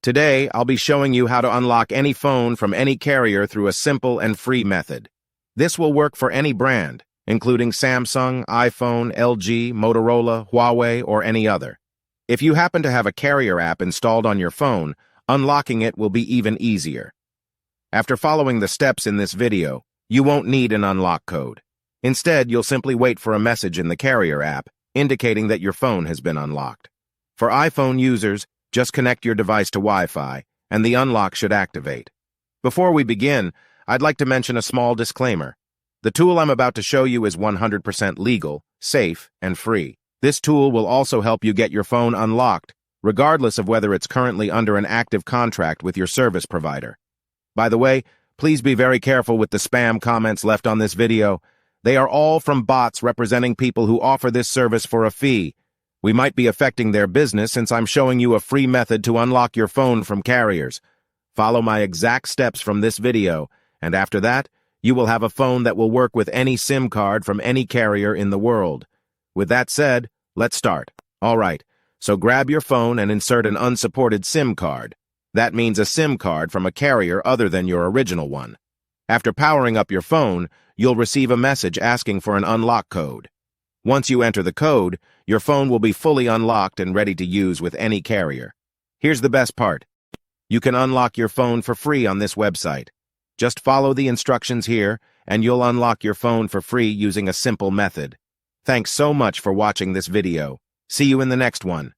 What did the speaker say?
Today, I'll be showing you how to unlock any phone from any carrier through a simple and free method. This will work for any brand, including Samsung, iPhone, LG, Motorola, Huawei, or any other. If you happen to have a carrier app installed on your phone, unlocking it will be even easier. After following the steps in this video, you won't need an unlock code. Instead, you'll simply wait for a message in the carrier app indicating that your phone has been unlocked. For iPhone users, just connect your device to Wi-Fi, and the unlock should activate. Before we begin, I'd like to mention a small disclaimer. The tool I'm about to show you is 100% legal, safe, and free. This tool will also help you get your phone unlocked, regardless of whether it's currently under an active contract with your service provider. By the way, please be very careful with the spam comments left on this video. They are all from bots representing people who offer this service for a fee. We might be affecting their business since I'm showing you a free method to unlock your phone from carriers. Follow my exact steps from this video, and after that, you will have a phone that will work with any SIM card from any carrier in the world. With that said, let's start. All right, so grab your phone and insert an unsupported SIM card. That means a SIM card from a carrier other than your original one. After powering up your phone, you'll receive a message asking for an unlock code. Once you enter the code, your phone will be fully unlocked and ready to use with any carrier. Here's the best part. You can unlock your phone for free on this website. Just follow the instructions here, and you'll unlock your phone for free using a simple method. Thanks so much for watching this video. See you in the next one.